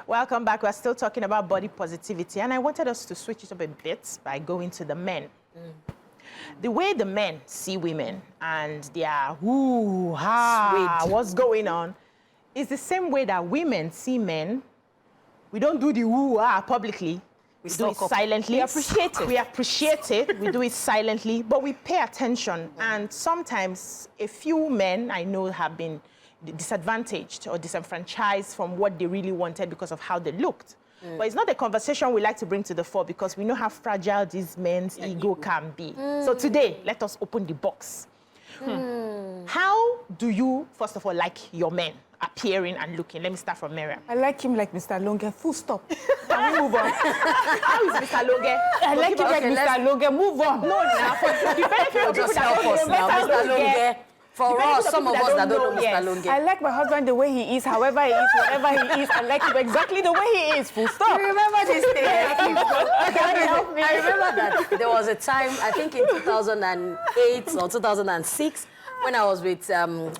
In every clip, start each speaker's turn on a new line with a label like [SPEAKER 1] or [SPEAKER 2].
[SPEAKER 1] Welcome back. We're still talking about body positivity, and I wanted us to switch it up a bit by going to the men. The way the men see women and their ooh, ha, what's going on, is the same way that women see men. We don't do the ooh, ah publicly. We do it silently. We appreciate it. We appreciate it. We do it silently, but we pay attention. And sometimes a few men I know have been disadvantaged or disenfranchised from what they really wanted because of how they looked. But it's not a conversation we like to bring to the fore because we know how fragile these men's ego can be. So today, let us open the box. How do you, first of all, like your men appearing and looking? Let me start from Mariam.
[SPEAKER 2] I like him like Mr. Longe, full stop. Can we move on?
[SPEAKER 1] How is Mr. Longe?
[SPEAKER 2] I like him like Mr. Longe, move on.
[SPEAKER 1] No, now, for the benefit of people that don't know
[SPEAKER 3] Mr. Longe. For us, some of us that don't know Mr. Longe.
[SPEAKER 2] I like my husband the way he is, however he is, whatever he is. I like him exactly the way he is, full stop.
[SPEAKER 3] You remember this thing? I remember that there was a time, I think in 2008 or 2006, when I was with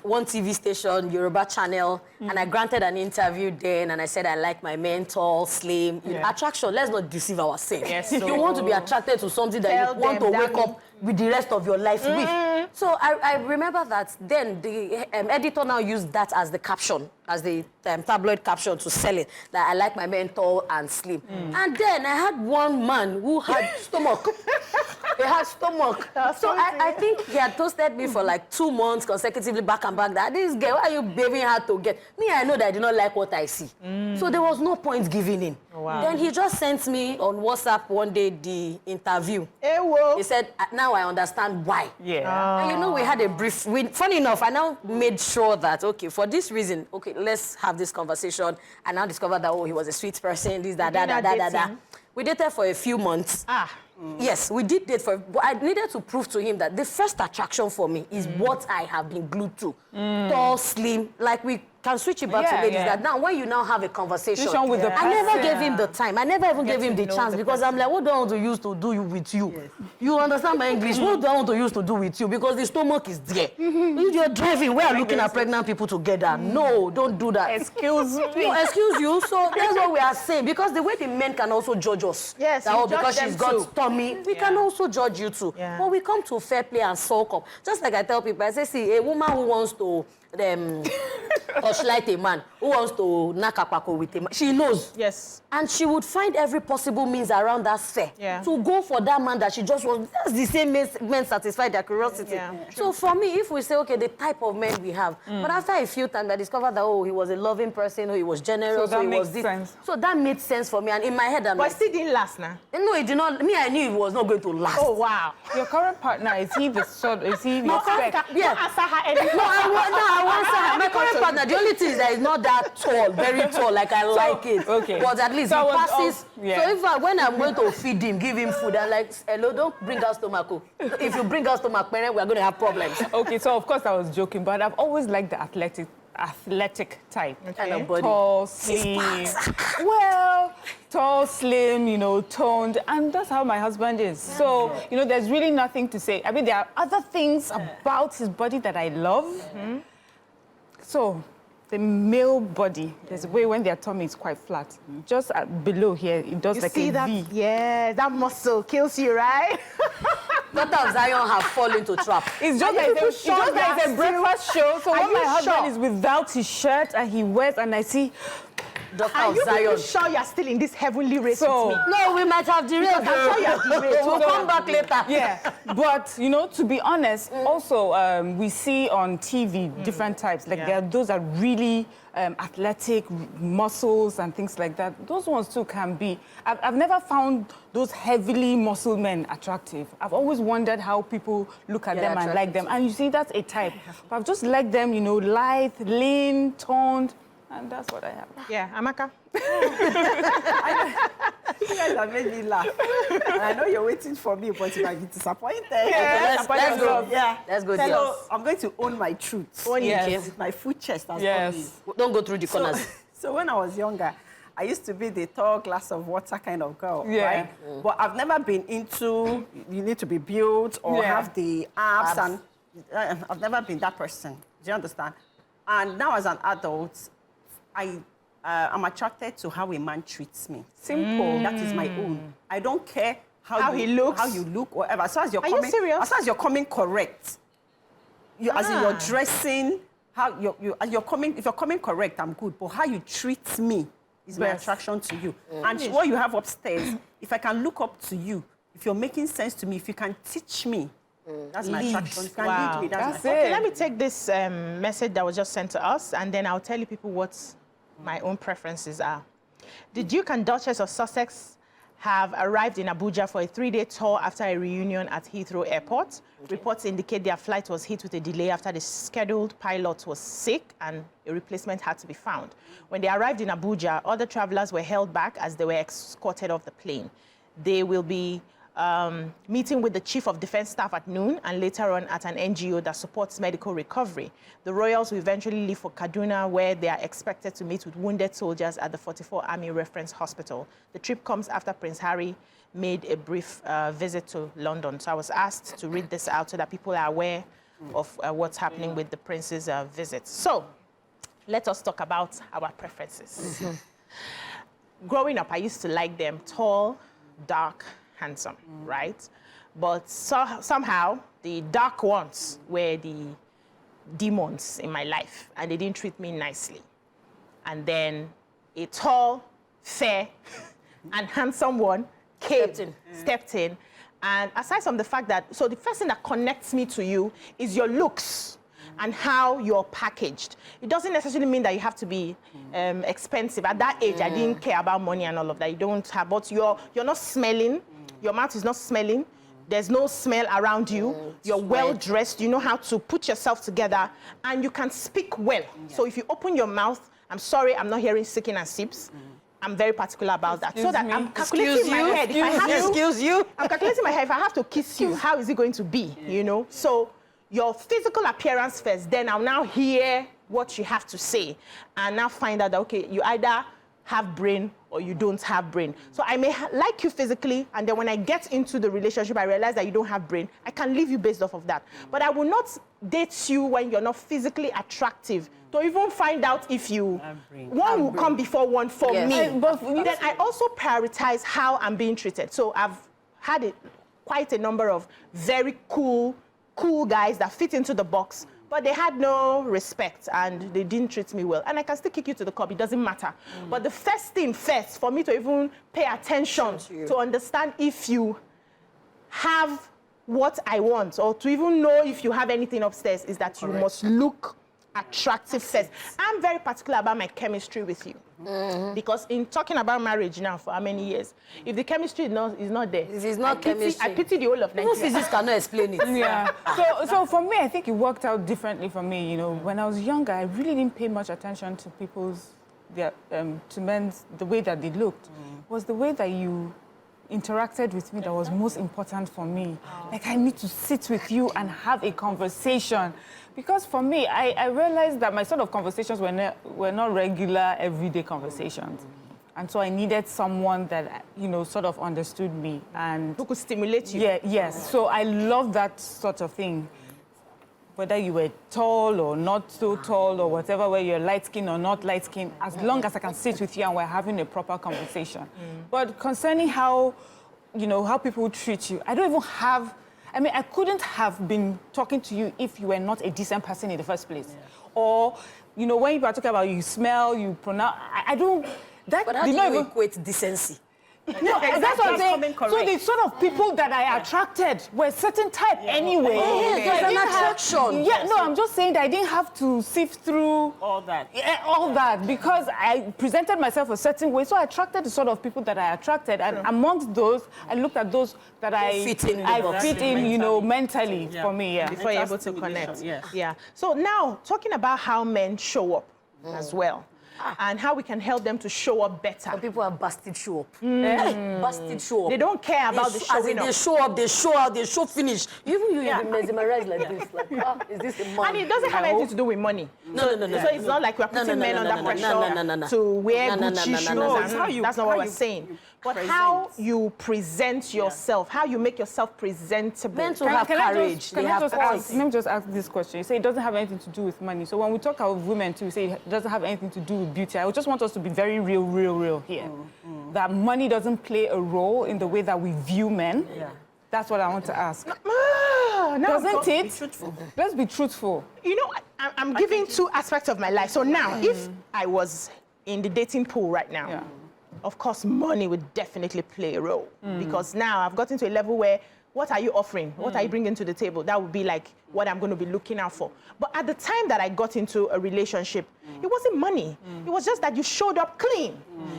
[SPEAKER 3] one TV station, Yoruba channel, and I granted an interview then, and I said I like my men tall, slim. Attraction, let's not deceive ourselves.
[SPEAKER 1] Yes,
[SPEAKER 3] you want to be attracted to something that you want to wake up with the rest of your life with. So I remember that then the editor now used that as the caption, as the tabloid caption to sell it, that I like my men tall and slim. And then I had one man who had stomach. He had stomach. So I think he had toasted me for like 2 months consecutively back and back that this girl, why are you babying her to get? Me, I know that I did not like what I see. So there was no point giving in.
[SPEAKER 1] Wow.
[SPEAKER 3] Then he just sent me on WhatsApp one day the interview. He said, now I understand why. And you know, we had a brief, funny enough, I now made sure that, okay, for this reason, okay, let's have this conversation. I now discovered that, oh, he was a sweet person, this, that. We dated for a few months. Yes, we did date but I needed to prove to him that the first attraction for me is what I have been glued to. Tall, slim, like we can switch it back to ladies that now when you now have a conversation
[SPEAKER 2] with the
[SPEAKER 3] I never gave him the time. I never even gave him the chance because I'm like, what do I want to use to do with you? You understand my English? What do I want to use to do with you? Because the stomach is there. If you're driving, we are looking at pregnant people together. No, don't do that.
[SPEAKER 2] Excuse me.
[SPEAKER 3] No, excuse you. So that's what we are saying. Because the way the men can also judge us.
[SPEAKER 1] Yes,
[SPEAKER 3] that, because she's got tummy, we can also judge you too. But we come to fair play and sulk up. Just like I tell people, I say, see, a woman who wants to like a man who wants to knock a pako with a man. She knows.
[SPEAKER 1] Yes.
[SPEAKER 3] And she would find every possible means around that sphere to go for that man that she just wants. That's the same men satisfy their curiosity. So for me, if we say, okay, the type of men we have, but after a few times I discovered that, oh, he was a loving person, oh, he was generous,
[SPEAKER 2] so
[SPEAKER 3] he was this.
[SPEAKER 2] Sense.
[SPEAKER 3] So that made sense for me. And in my head, I'm
[SPEAKER 1] But
[SPEAKER 3] like,
[SPEAKER 1] it still didn't last now.
[SPEAKER 3] No, it did not. Me, I knew it was not going to last.
[SPEAKER 1] Oh, wow.
[SPEAKER 2] Your current partner, is he the sort, is he the
[SPEAKER 1] Don't answer her anymore.
[SPEAKER 3] No, I want her. My current partner, the only thing is that it's not that tall, very tall, like I like it.
[SPEAKER 2] Okay.
[SPEAKER 3] But at least
[SPEAKER 2] So
[SPEAKER 3] he passes.
[SPEAKER 2] So
[SPEAKER 3] if when I'm going to feed him, give him food, I'm like, hello, don't bring out stomach. If you bring out stomach, we're going to have problems.
[SPEAKER 2] Okay, so of course I was joking, but I've always liked the athletic type.
[SPEAKER 3] Kind of body.
[SPEAKER 2] Tall, slim. Well, tall, slim, you know, toned, and that's how my husband is. So, you know, there's really nothing to say. I mean, there are other things about his body that I love. So, the male body, there's a way when their tummy is quite flat. Just below here, it does like a V.
[SPEAKER 1] Yeah, that muscle kills you, right?
[SPEAKER 3] Daughter of Zion have fallen into trap.
[SPEAKER 2] It's just like a breakfast show. So when my husband is without his shirt and he wears, and I see,
[SPEAKER 1] Are you really sure you're still in this heavenly race with me?
[SPEAKER 3] No, we might have derailed.
[SPEAKER 1] I'm sure you have derailed.
[SPEAKER 3] We'll come back later.
[SPEAKER 2] Yeah, but, you know, to be honest, also, we see on TV different types. Like, there are those that really athletic, muscles and things like that. Those ones, too, can be. I've never found those heavily muscled men attractive. I've always wondered how people look at them and like them. And you see, that's a type. But I've just liked them, you know, lithe, lean, toned. And that's what I have.
[SPEAKER 1] Yeah, Amaka.
[SPEAKER 4] You guys have made me laugh. And I know you're waiting for me, but you might be disappointed.
[SPEAKER 3] Yeah, let's go.
[SPEAKER 4] Yeah.
[SPEAKER 3] Let's go,
[SPEAKER 4] So I'm going to own my truth.
[SPEAKER 3] Own
[SPEAKER 2] Yes.
[SPEAKER 3] it.
[SPEAKER 4] With my full chest as
[SPEAKER 2] Yes.
[SPEAKER 4] always.
[SPEAKER 3] Don't go through the corners.
[SPEAKER 4] So when I was younger, I used to be the tall glass of water kind of girl,
[SPEAKER 2] Yeah.
[SPEAKER 4] right? But I've never been into, you need to be built or have the abs. And I've never been that person. Do you understand? And now as an adult, I I'm attracted to how a man treats me.
[SPEAKER 2] Simple.
[SPEAKER 4] That is my own. I don't care
[SPEAKER 1] how he looks,
[SPEAKER 4] how you look, whatever. As far as you're
[SPEAKER 1] Are
[SPEAKER 4] coming,
[SPEAKER 1] you serious?
[SPEAKER 4] as far as you're coming correct, as in your dressing, how you're coming. If you're coming correct, I'm good. But how you treat me is my attraction to you. And what you have upstairs, if I can look up to you, if you're making sense to me, if you can teach me, that's my attraction. If you can lead me, that's my
[SPEAKER 1] Okay, let me take this message that was just sent to us, and then I'll tell you people what my own preferences are. The Duke and Duchess of Sussex have arrived in Abuja for a 3-day tour after a reunion at Heathrow Airport. Reports indicate their flight was hit with a delay after the scheduled pilot was sick and a replacement had to be found. When they arrived in Abuja, other travelers were held back as they were escorted off the plane. They will be meeting with the Chief of Defense Staff at noon and later on at an NGO that supports medical recovery. The royals will eventually leave for Kaduna, where they are expected to meet with wounded soldiers at the 44 Army Reference Hospital. The trip comes after Prince Harry made a brief visit to London. So I was asked to read this out so that people are aware of what's happening with the prince's visit. So let us talk about our preferences. Growing up, I used to like them tall, dark, handsome, right? But somehow the dark ones were the demons in my life, and they didn't treat me nicely. And then a tall, fair, and handsome one stepped in. And aside from the fact that, so the first thing that connects me to you is your looks and how you're packaged. It doesn't necessarily mean that you have to be expensive. At that age, I didn't care about money and all of that. You don't have, but you're not smelling. Your mouth is not smelling. There's no smell around you. You're well-dressed. You know how to put yourself together. And you can speak well. So if you open your mouth, I'm sorry, I'm not hearing sicking and sips. I'm very particular about that. So that I'm calculating in my head. I'm calculating in my head. If I have to kiss you, how is it going to be, you know? So your physical appearance first, then I'll now hear what you have to say. And now find out that, okay, you either have brain or you don't have brain. So I may like you physically, and then when I get into the relationship, I realize that you don't have brain. I can leave you based off of that. But I will not date you when you're not physically attractive to even find out if you... One will come before one for me. But then I also prioritize how I'm being treated. So I've had quite a number of very cool guys that fit into the box, but they had no respect and they didn't treat me well. And I can still kick you to the curb, it doesn't matter. But the first thing first, for me to even pay attention to understand if you have what I want, or to even know if you have anything upstairs, is that you must look attractive first. I'm very particular about my chemistry with you. Because in talking about marriage now for how many years, if the chemistry is not there,
[SPEAKER 3] it's not chemistry.
[SPEAKER 1] I pity the whole of Nigeria.
[SPEAKER 3] Physics cannot explain it.
[SPEAKER 2] Yeah. So for me, I think it worked out differently for me. You know, when I was younger, I really didn't pay much attention to to men's, the way that they looked. It was the way that you interacted with me that was most important for me. Like, I need to sit with you and have a conversation. Because for me, I realized that my sort of conversations were not regular, everyday conversations. And so I needed someone that, you know, sort of understood me. And
[SPEAKER 1] who could stimulate you.
[SPEAKER 2] Yeah, yes. So I love that sort of thing. Whether you were tall or not so tall or whatever, whether you're light-skinned or not light-skinned, as long as I can sit with you and we're having a proper conversation. But concerning how, you know, how people treat you, I don't even have... I mean, I couldn't have been talking to you if you were not a decent person in the first place. Or, you know, when you are talking about you smell, you pronounce... I don't... That,
[SPEAKER 3] but how do you equate decency?
[SPEAKER 2] No, that's what I'm saying. So the sort of people that I attracted were certain type anyway.
[SPEAKER 3] There's an attraction.
[SPEAKER 2] Yeah, no, I'm just saying that I didn't have to sift through
[SPEAKER 4] all that.
[SPEAKER 2] All that, because I presented myself a certain way. So I attracted the sort of people that I attracted. And amongst those, I looked at those that I fit in, you know, mentally for me,
[SPEAKER 1] before you're able to connect. Yeah. So now, talking about how men show up as well. And how we can help them to show up better.
[SPEAKER 3] Some people are busted show up. Busted show up.
[SPEAKER 1] They don't care about the showing up.
[SPEAKER 3] They show up, they show out, they show finish. Even you, you'll be mesmerized like this. Like, is this a man?
[SPEAKER 1] And it doesn't have anything to do with money.
[SPEAKER 3] No.
[SPEAKER 1] So it's not like we're putting men under pressure to wear Gucci shoes. That's not what we're saying. But how you present yourself, how you make yourself presentable.
[SPEAKER 3] Men to have courage.
[SPEAKER 2] Let me just ask this question. You say it doesn't have anything to do with money. So when we talk about women too, we say it doesn't have anything to do with beauty. I just want us to be very real here. That money doesn't play a role in the way that we view men.
[SPEAKER 4] Yeah.
[SPEAKER 2] That's what I want to ask.
[SPEAKER 1] No,
[SPEAKER 2] Doesn't it?
[SPEAKER 4] Be truthful.
[SPEAKER 2] Let's be truthful.
[SPEAKER 1] You know, I'm giving two aspects of my life. So now, if I was in the dating pool right now, of course, money would definitely play a role. Because now I've gotten to a level where, what are you offering? What are you bringing to the table? That would be like what I'm going to be looking out for. But at the time that I got into a relationship, it wasn't money. It was just that you showed up clean.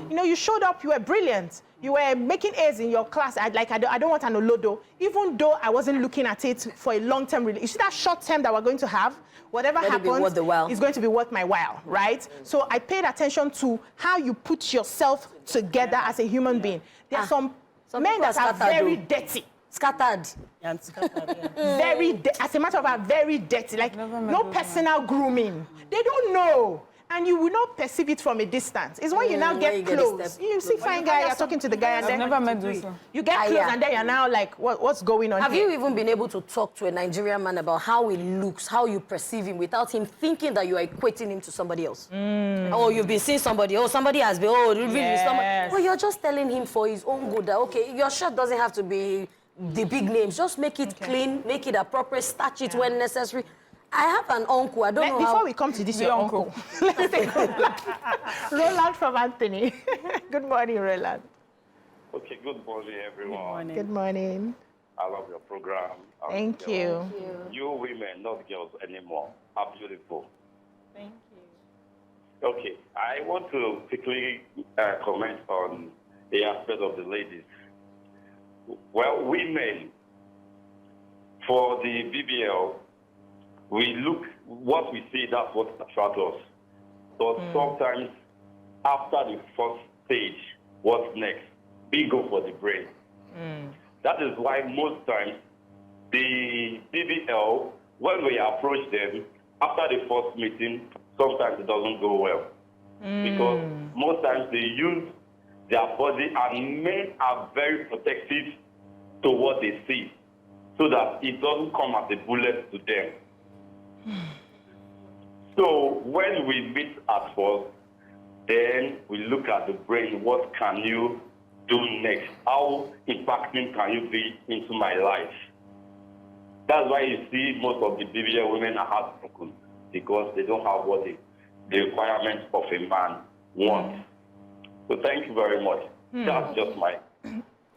[SPEAKER 1] You know, you showed up, you were brilliant. You were making A's in your class. I don't want an olodo, even though I wasn't looking at it for a long-term relationship. You see that short term that we're going to have? Whatever happens is going to be worth my while, right? So I paid attention to how you put yourself together as a human being. There are some men that are very dirty.
[SPEAKER 3] Scattered.
[SPEAKER 4] Yeah, scattered, yeah.
[SPEAKER 1] As a matter of fact, very dirty. Like, no personal grooming. They don't know. And you will not perceive it from a distance. It's when you now get close. You see fine guy, you're talking to the guy, and then...
[SPEAKER 2] I've never met this one.
[SPEAKER 1] You get close, and then you're now like, what's going on
[SPEAKER 3] Have
[SPEAKER 1] here?
[SPEAKER 3] you even been able to talk to a Nigerian man about how he looks, how you perceive him, without him thinking that you are equating him to somebody else? Oh, you've been seeing somebody. Oh, somebody has been. Oh, really?
[SPEAKER 1] Yes.
[SPEAKER 3] Well, you're just telling him for his own good that, okay, your shirt doesn't have to be the big names. Just make it clean, make it appropriate, starch it when necessary. I have an uncle. I don't know
[SPEAKER 1] Before
[SPEAKER 3] how...
[SPEAKER 1] we come to this, your uncle. Let's take Roland from Anthony. Good morning, Roland.
[SPEAKER 5] Okay, good morning, everyone.
[SPEAKER 1] Good morning.
[SPEAKER 5] I love your program.
[SPEAKER 1] Thank you.
[SPEAKER 5] You women, not girls anymore, are beautiful.
[SPEAKER 1] Thank you.
[SPEAKER 5] Okay, I want to quickly comment on the aspect of the ladies. Well, women, for the BBL, we look, what we see, that's what attracts us. But sometimes, after the first stage, what's next? We go for the brain. That is why most times, the BBL, when we approach them, after the first meeting, sometimes it doesn't go well. Because most times they use their body, and men are very protective to what they see, so that it doesn't come as a bullet to them. So when we meet at first, then we look at the brain. What can you do next? How impacting can you be into my life? That's why you see most of the BBL women are heartbroken, because they don't have what the requirements of a man wants. So thank you very much. That's just my...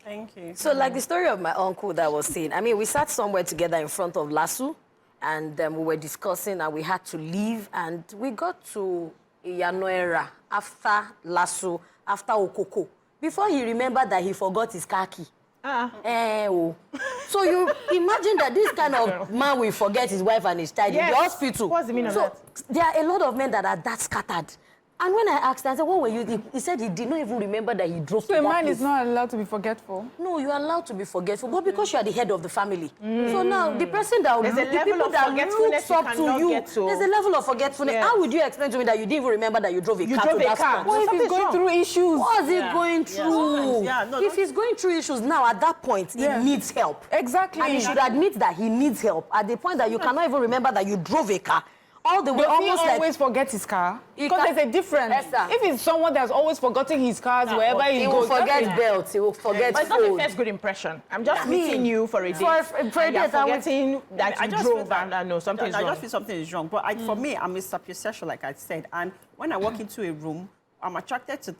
[SPEAKER 4] Thank you.
[SPEAKER 3] So like the story of my uncle that was saying, I mean, we sat somewhere together in front of Lasso, and we were discussing, and we had to leave, and we got to Yanoera after Lasso, after Okoko, before he remembered that he forgot his car key. So you imagine that this kind of man will forget his wife and his child in the hospital.
[SPEAKER 1] What's the meaning of that?
[SPEAKER 3] There are a lot of men that are that scattered. And when I asked him, I said, what were you? He said he did not even remember that he drove to that
[SPEAKER 2] So a man
[SPEAKER 3] place.
[SPEAKER 2] is not allowed to be forgetful?
[SPEAKER 3] No, you are allowed to be forgetful, but because you are the head of the family. So now, the person that
[SPEAKER 1] There's a
[SPEAKER 3] the
[SPEAKER 1] level
[SPEAKER 3] people
[SPEAKER 1] of
[SPEAKER 3] that
[SPEAKER 1] forgetfulness
[SPEAKER 3] looks up
[SPEAKER 1] you
[SPEAKER 3] to
[SPEAKER 1] cannot
[SPEAKER 3] you,
[SPEAKER 1] get to.
[SPEAKER 3] there's a level of forgetfulness.
[SPEAKER 1] Yes.
[SPEAKER 3] How would you explain to me that you didn't even remember that you drove a car
[SPEAKER 1] drove
[SPEAKER 3] to
[SPEAKER 1] a
[SPEAKER 3] that
[SPEAKER 1] car.
[SPEAKER 3] spot?
[SPEAKER 2] What if he's going through issues?
[SPEAKER 3] What is he going through? If he's going through issues now, at that point, he needs help.
[SPEAKER 2] Exactly.
[SPEAKER 3] And he should admit that he needs help. At the point that you cannot even remember that you drove a car, all the way,
[SPEAKER 2] Does
[SPEAKER 3] almost
[SPEAKER 2] he
[SPEAKER 3] like...
[SPEAKER 2] always forget his car?
[SPEAKER 3] He
[SPEAKER 2] Because
[SPEAKER 3] can-
[SPEAKER 2] there's a difference.
[SPEAKER 3] Esther.
[SPEAKER 2] If it's someone that's always forgetting his cars wherever he
[SPEAKER 3] He will
[SPEAKER 2] goes.
[SPEAKER 3] forget belts, he will forget
[SPEAKER 1] But it's not a
[SPEAKER 3] food.
[SPEAKER 1] first good impression. I'm just meeting you for a date.
[SPEAKER 3] For a
[SPEAKER 1] and
[SPEAKER 3] date,
[SPEAKER 1] you're
[SPEAKER 3] I
[SPEAKER 1] forgetting that
[SPEAKER 4] I
[SPEAKER 1] you
[SPEAKER 4] just
[SPEAKER 1] drove
[SPEAKER 4] feel that-
[SPEAKER 1] and I know something's
[SPEAKER 4] I
[SPEAKER 1] wrong.
[SPEAKER 4] just feel something is wrong. But for me, I'm a sapiosexual, like I said. And when I walk into a room, I'm attracted to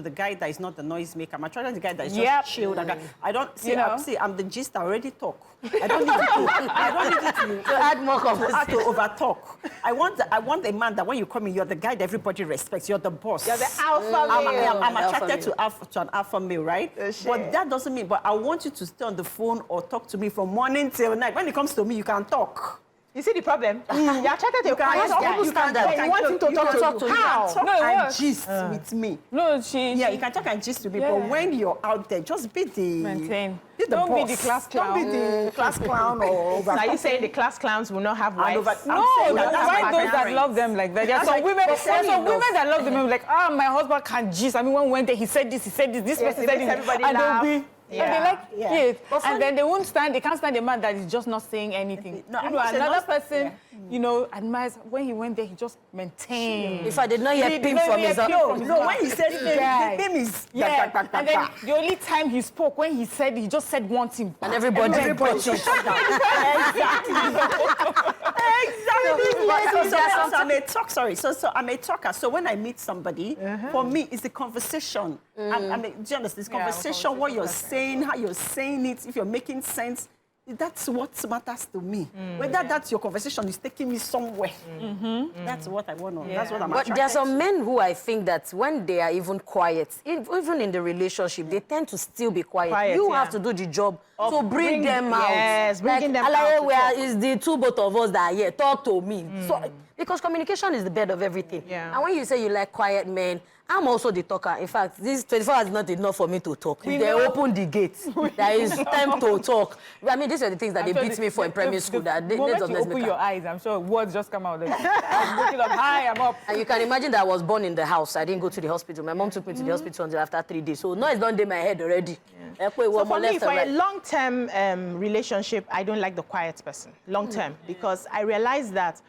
[SPEAKER 4] the guy that is not the noise maker. I'm attracted to the guy that is just chilled. I don't see. I'm the gist. I already talk. I don't need you to
[SPEAKER 3] add more
[SPEAKER 4] to
[SPEAKER 3] conversation.
[SPEAKER 4] over talk. I want a man that when you come in, you're the guy that everybody respects. You're the boss.
[SPEAKER 1] You're the alpha male.
[SPEAKER 4] I'm attracted to an alpha male, right? But that doesn't mean. But I want you to stay on the phone or talk to me from morning till night. When it comes to me, you can talk.
[SPEAKER 1] You see the problem? You're attracted to a quiet
[SPEAKER 3] What's
[SPEAKER 1] guy.
[SPEAKER 3] double
[SPEAKER 1] You can
[SPEAKER 3] standard?
[SPEAKER 1] you want him to talk to you. How?
[SPEAKER 4] Talk
[SPEAKER 2] No,
[SPEAKER 4] and
[SPEAKER 2] what?
[SPEAKER 4] gist with me.
[SPEAKER 2] No,
[SPEAKER 4] You can talk and gist with me, but when you're out there, just be the...
[SPEAKER 2] Maintain.
[SPEAKER 4] Be the
[SPEAKER 2] Don't
[SPEAKER 4] boss.
[SPEAKER 2] be the class clown.
[SPEAKER 4] Don't be the class clown or...
[SPEAKER 1] So are you saying the class clowns will not have wives?
[SPEAKER 2] No,
[SPEAKER 4] saying
[SPEAKER 2] don't
[SPEAKER 4] that's
[SPEAKER 2] find
[SPEAKER 4] my
[SPEAKER 2] those that
[SPEAKER 4] parents.
[SPEAKER 2] love them like that. There are
[SPEAKER 4] That's
[SPEAKER 2] some
[SPEAKER 4] like-
[SPEAKER 2] women,
[SPEAKER 4] but funny
[SPEAKER 2] that love them like, my husband can't gist. I mean, when we went there, he said this, this person said
[SPEAKER 1] it
[SPEAKER 2] this.
[SPEAKER 1] makes everybody
[SPEAKER 2] And
[SPEAKER 1] laugh.
[SPEAKER 2] they'll be, Yeah. And they like it. And then they can't stand a man that is just not saying anything. No, another person, you know, admires when he went there, he just maintained.
[SPEAKER 3] If I did not hear pim from his
[SPEAKER 4] no, when he said him is
[SPEAKER 2] and then the only time he spoke, when he just said one thing.
[SPEAKER 3] And everybody
[SPEAKER 4] shut down. Exactly. So I'm a talker. So when I meet somebody, for me, it's the conversation. Do you understand? This conversation, what you're saying, how you're saying it, if you're making sense. That's what matters to me. Whether that's your conversation is taking me somewhere. That's what I want. That's what I'm attracted to.
[SPEAKER 3] But there are some men who I think that when they are even quiet, even in the relationship, they tend to still be quiet. You have to do the job to bring them out.
[SPEAKER 1] Yes, bringing them out.
[SPEAKER 3] Where is the two both of us that are here? Talk to me. So, because communication is the bed of everything. And when you say you like quiet men, I'm also the talker. In fact, this 24 hours is not enough for me to talk. If they open the gate, there is time to talk. I mean, these are the things that they beat me for in primary school.
[SPEAKER 2] The moment you open your eyes, I'm sure words just come out. I'm looking up, hi, I'm up.
[SPEAKER 3] And you can imagine that I was born in the house. I didn't go to the hospital. My mom took me to the hospital until after 3 days. So noise don't in my head already.
[SPEAKER 1] So for me, for a long-term relationship, I don't like the quiet person. Long-term. Because I realize that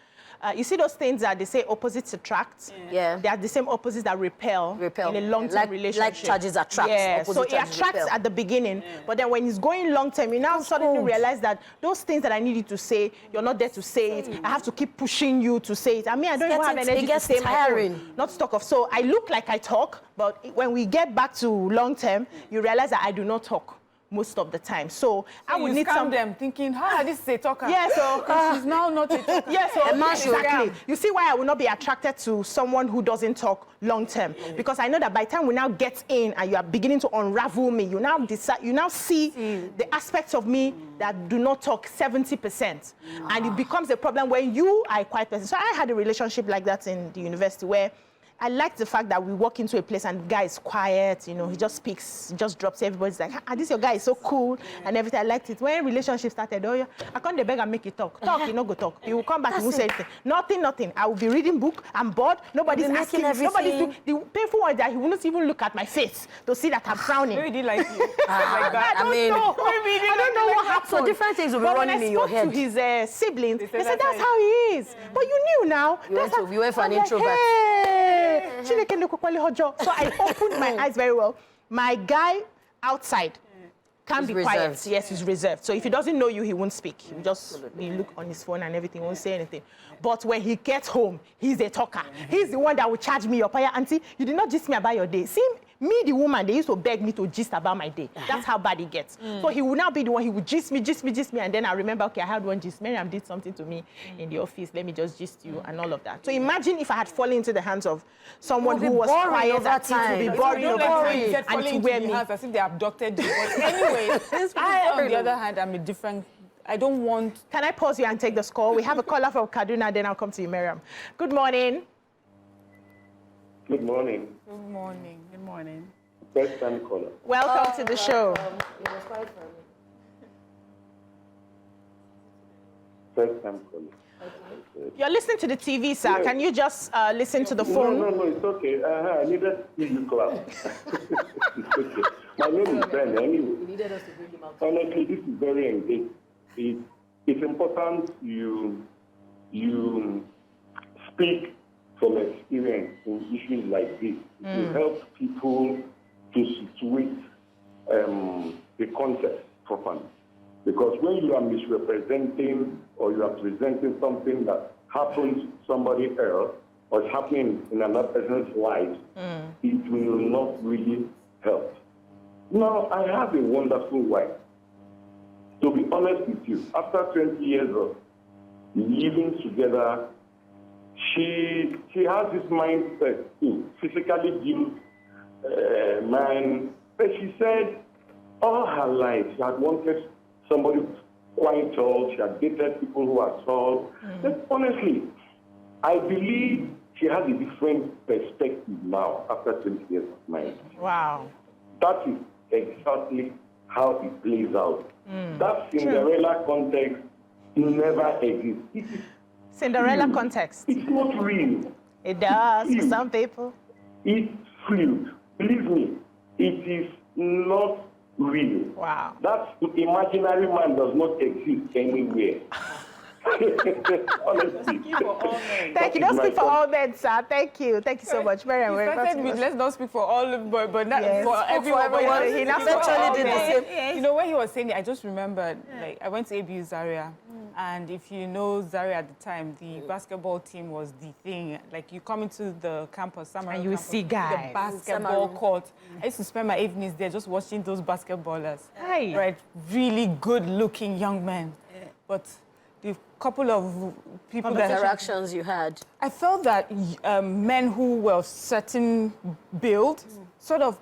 [SPEAKER 1] you see those things that they say opposites attract?
[SPEAKER 3] Yeah.
[SPEAKER 1] They are the same opposites that repel. In a long-term relationship.
[SPEAKER 3] Like charges attract.
[SPEAKER 1] Yeah. So it attracts at the beginning, but then when it's going long-term, you now suddenly realize that those things that I need you to say, you're not there to say it. I have to keep pushing you to say it. I mean, I don't even have energy to say my own. Not to talk of. So I look like I talk, but when we get back to long-term, you realize that I do not talk most of the time. So I would need some
[SPEAKER 2] them thinking, how this is a talker?
[SPEAKER 1] Yeah, so
[SPEAKER 2] she's now not a talker.
[SPEAKER 1] Yeah, so exactly. You see why I will not be attracted to someone who doesn't talk long term, because I know that by the time we now get in and you are beginning to unravel me, you now decide, you now see the aspects of me that do not talk 70%, and it becomes a problem when you are a quiet person. So I had a relationship like that in the university where I liked the fact that we walk into a place and the guy is quiet, you know, he just speaks, he just drops, everybody's like, this your guy is so cool and everything. I liked it. When relationship started, I can't beg and make you talk. You know, go talk. You will come back, you won't say anything. Nothing. I will be reading book, I'm bored, nobody's asking, nobody's doing. The painful one is that he will not even look at my face to see that I'm frowning.
[SPEAKER 2] Maybe he didn't like you. Like that.
[SPEAKER 1] I don't know what happened.
[SPEAKER 3] So different things will be running in your head.
[SPEAKER 1] When I spoke to his siblings, they said, that's how he is. But you knew now.
[SPEAKER 3] You went for an introvert.
[SPEAKER 1] So I opened my eyes very well. My guy outside can be quiet. Yes, he's reserved. So if he doesn't know you, he won't speak. He will just look on his phone and everything, won't say anything. But when he gets home, he's a talker. He's the one that will charge me up. Auntie, you did not gist me about your day. See, me, the woman, they used to beg me to gist about my day. That's how bad it gets. So he will now be the one, he would gist me, and then I remember, okay, I had one gist. Mariam did something to me in the office. Let me just gist you and all of that. So imagine if I had fallen into the hands of someone who was quiet that it would be boring over time and to wear me.
[SPEAKER 2] As if they abducted you. But anyway, I, on the other hand, I'm a different. I don't want.
[SPEAKER 1] Can I pause you and take the score? We have a caller from Kaduna, then I'll come to you, Mariam. Good morning.
[SPEAKER 5] Good morning.
[SPEAKER 2] Good morning. Good morning.
[SPEAKER 5] First time caller.
[SPEAKER 1] Welcome to the show.
[SPEAKER 3] It was quiet for me.
[SPEAKER 5] First time caller.
[SPEAKER 3] Okay.
[SPEAKER 1] You're listening to the TV, sir. Can you just listen to the phone?
[SPEAKER 5] No, it's okay. I needed to give you class. It's okay. My name is Ben. Anyway,
[SPEAKER 3] You needed us to bring him out.
[SPEAKER 5] honestly, this is very engaging. It's important you speak from experience in issues like this. To help people to situate the context properly. Because when you are misrepresenting or you are presenting something that happened to somebody else or is happening in another person's life, it will not really help. Now, I have a wonderful wife. To be honest with you, after 20 years of living together, she has this mindset to physically give man. But she said all her life she had wanted somebody quite tall. She had dated people who are tall. But honestly, I believe she has a different perspective now after 20 years of marriage.
[SPEAKER 1] Wow.
[SPEAKER 5] That is exactly how it plays out. That Cinderella context never exists.
[SPEAKER 1] Cinderella context.
[SPEAKER 5] It's not real.
[SPEAKER 1] It does for some people.
[SPEAKER 5] It's fluid. Believe me, it is not real. real.
[SPEAKER 1] Wow.
[SPEAKER 5] That imaginary man does not exist anywhere. Honestly.
[SPEAKER 1] Thank you. Don't speak for all men, sir. Thank you. Thank you so much. Mariam,
[SPEAKER 2] let's not speak for all, but not
[SPEAKER 1] Yes.
[SPEAKER 2] for everyone.
[SPEAKER 1] He
[SPEAKER 3] eventually did the same.
[SPEAKER 2] You know, when he was saying it, I just remembered, like, I went to ABU Zaria, and if you know Zaria at the time, the basketball team was the thing. Like, you come into the campus,
[SPEAKER 1] and you will see guys.
[SPEAKER 2] the basketball court. I used to spend my evenings there just watching those basketballers.
[SPEAKER 1] Hey.
[SPEAKER 2] Right, really good-looking young men. But the couple of people that
[SPEAKER 3] interactions you had.
[SPEAKER 2] I felt that men who were of certain build sort of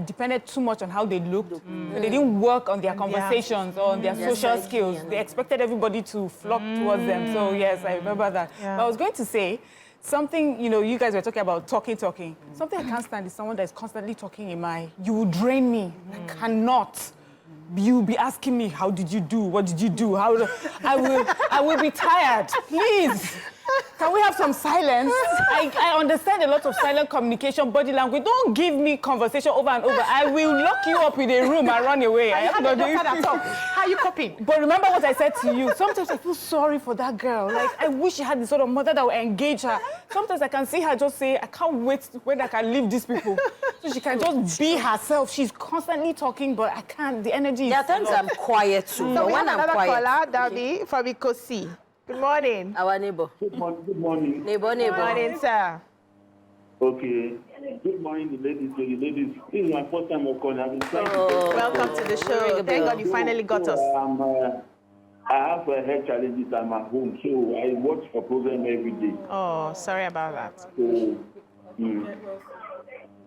[SPEAKER 2] depended too much on how they looked. They didn't work on their conversations or on their social skills. They expected everybody to flock towards them. So yes, I remember that.
[SPEAKER 1] Yeah.
[SPEAKER 2] But I was going to say something, you know, you guys were talking about talking. Something I can't stand is someone that is constantly talking in my, you will drain me. I cannot. You'll be asking me, how did you do? What did you do? I will be tired. Please. Can we have some silence? I understand a lot of silent communication, body language. Don't give me conversation over and over. I will lock you up in a room and run away.
[SPEAKER 1] How are you coping?
[SPEAKER 2] But remember what I said to you. Sometimes I feel sorry for that girl. Like, I wish she had the sort of mother that would engage her. Sometimes I can see her just say, I can't wait when I can leave these people. So she can just be herself. She's constantly talking, but I can't. The energy
[SPEAKER 3] There are times I'm quiet too.
[SPEAKER 1] So
[SPEAKER 3] but
[SPEAKER 1] we
[SPEAKER 3] when
[SPEAKER 1] have
[SPEAKER 3] I'm
[SPEAKER 1] another
[SPEAKER 3] quiet.
[SPEAKER 1] caller, Davi, from Ikosi. Good morning.
[SPEAKER 3] Our neighbor.
[SPEAKER 5] Good morning. Good morning.
[SPEAKER 3] Neighbor.
[SPEAKER 1] Good morning, sir.
[SPEAKER 5] Okay. Good morning, the ladies. This is my first time of calling. I've been trying
[SPEAKER 1] Welcome to the show. Thank God you finally got us.
[SPEAKER 5] I have health challenges. I'm at home, so I watch a program every day.
[SPEAKER 1] Oh, sorry about that.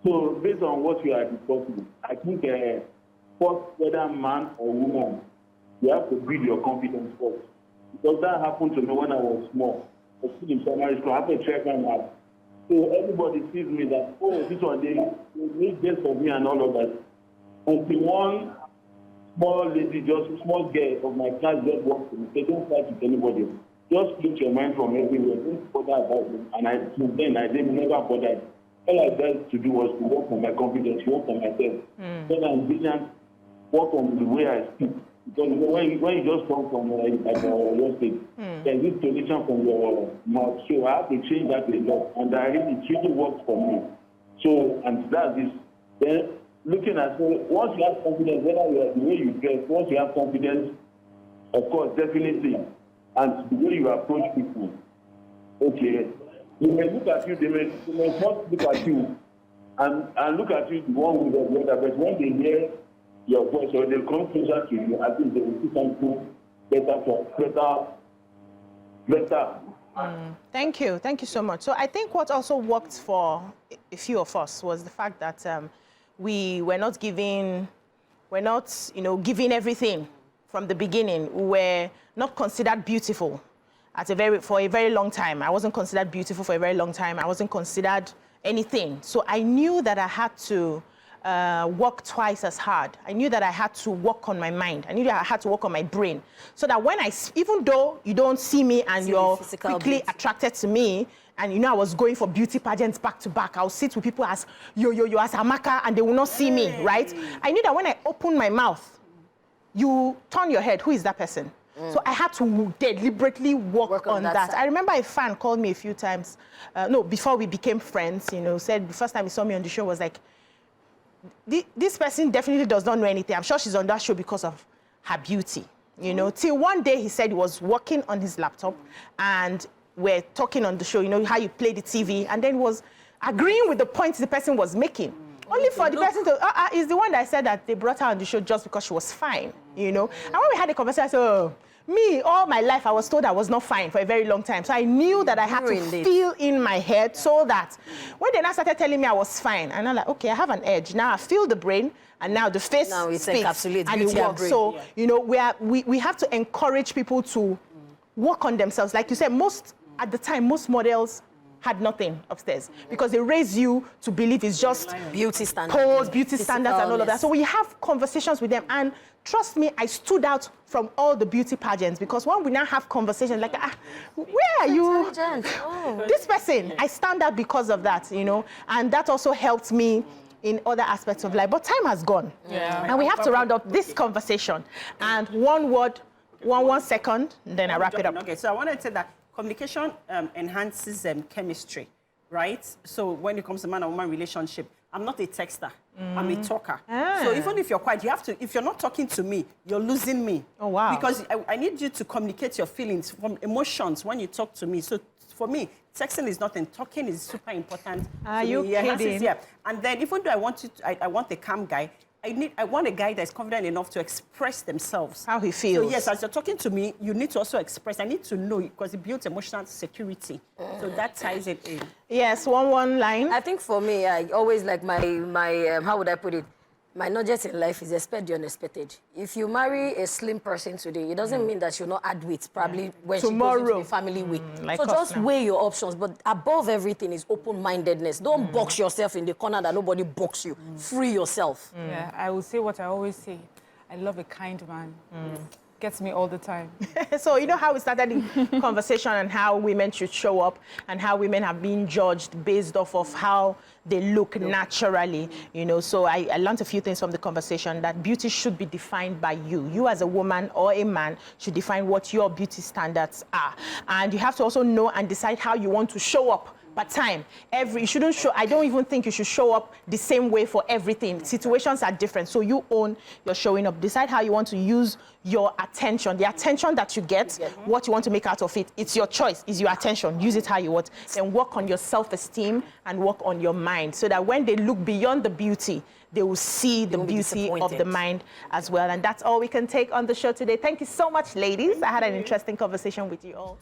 [SPEAKER 5] So based on what we are discussing, I think first, whether man or woman, you have to build your confidence first. Because that happened to me when I was small. I was still in primary school. I have to check my math. So everybody sees me that, oh, this one, they make this for me and all of that. Until one small girl of my class just walked to me. They don't fight with anybody. Just split your mind from everywhere. Don't bother about them. And I didn't never bother. All I tried to do was to work on my confidence, work on myself. Then I'm brilliant, work on the way I speak. Because when you just come from your state, there's this tradition from your mouth. So I have to change that a lot. And it really works for me. So, and that's this. Then looking at, so once you have confidence, whether you are the way you dress, once you have confidence, of course, definitely, and the way you approach people, okay, they may look at you, they may not look at you and look at you the one with the other, but when they hear your voice or they come closer to you, I think they will see something better.
[SPEAKER 1] Thank you so much. So I think what also worked for a few of us was the fact that we were not giving everything from the beginning. We were not considered beautiful for a very long time. I wasn't considered beautiful for a very long time. I wasn't considered anything. So I knew that I had to work twice as hard. I knew that I had to work on my mind. I knew that I had to work on my brain. So that when even though you don't see me and you're quickly attracted to me, and you know I was going for beauty pageants back to back, I'll sit with people as yo, as Amaka, and they will not see me, right? I knew that when I open my mouth, you turn your head, who is that person? So I had to deliberately work on that. I remember a fan called me a few times, before we became friends, said the first time he saw me on the show was like, this person definitely does not know anything. I'm sure she's on that show because of her beauty, Till one day he said he was working on his laptop and we're talking on the show, how you play the TV, and then was agreeing with the points the person was making. Only for the person to, is the one that said that they brought her on the show just because she was fine, And when we had a conversation, I said, me, all my life, I was told I was not fine for a very long time. So I knew that I had to feel in my head so that when they now started telling me I was fine, and I'm like, okay, I have an edge. Now I feel the brain, and now the face speaks, and it works. So, we have to encourage people to work on themselves. Like you said, at the time, most models had nothing upstairs because they raise you to believe it's just
[SPEAKER 3] beauty standards,
[SPEAKER 1] pose, beauty standards, and all of that. So we have conversations with them, and trust me, I stood out from all the beauty pageants because when we now have conversations like, where are you? This person, I stand out because of that, and that also helped me in other aspects of life. But time has gone. Yeah. And we have to round up this conversation. And one word, one second, then I wrap it up.
[SPEAKER 4] Okay, so I want to say that communication enhances chemistry, right? So when it comes to man and woman relationship, I'm not a texter. I'm a talker. So even if you're quiet, you have to, if you're not talking to me, you're losing me.
[SPEAKER 1] Oh, wow.
[SPEAKER 4] Because I need you to communicate your feelings from emotions when you talk to me. So for me, texting is nothing. Talking is super important.
[SPEAKER 1] Are you kidding?
[SPEAKER 4] Yeah. And then even though I want a calm guy, I want a guy that's confident enough to express themselves.
[SPEAKER 1] How he feels.
[SPEAKER 4] So yes, as you're talking to me, you need to also express. I need to know because it builds emotional security. So that ties it in.
[SPEAKER 1] Yes, one line.
[SPEAKER 3] I think for me, I always like my how would I put it? My nugget in life is expect the unexpected. If you marry a slim person today, it doesn't mean that she'll not add weight probably when
[SPEAKER 1] tomorrow.
[SPEAKER 3] She goes into the family week.
[SPEAKER 1] Like
[SPEAKER 3] so just weigh your options. But above everything is open-mindedness. Don't box yourself in the corner that nobody box you. Free yourself.
[SPEAKER 2] Yeah, I will say what I always say. I love a kind man. Gets me all the time.
[SPEAKER 1] So you know how we started the conversation on how women should show up and how women have been judged based off of how they look naturally, you know. So I learned a few things from the conversation, that beauty should be defined by you. You as a woman or a man should define what your beauty standards are. And you have to also know and decide how you want to show up. But time, you shouldn't show, I don't even think you should show up the same way for everything. Situations are different, so you own your showing up. Decide how you want to use your attention. The attention that you get, what you want to make out of it, it's your choice, it's your attention. Use it how you want. Then work on your self-esteem and work on your mind so that when they look beyond the beauty, they will see the beauty of the mind as well. And that's all we can take on the show today. Thank you so much, ladies. I had an interesting conversation with you all.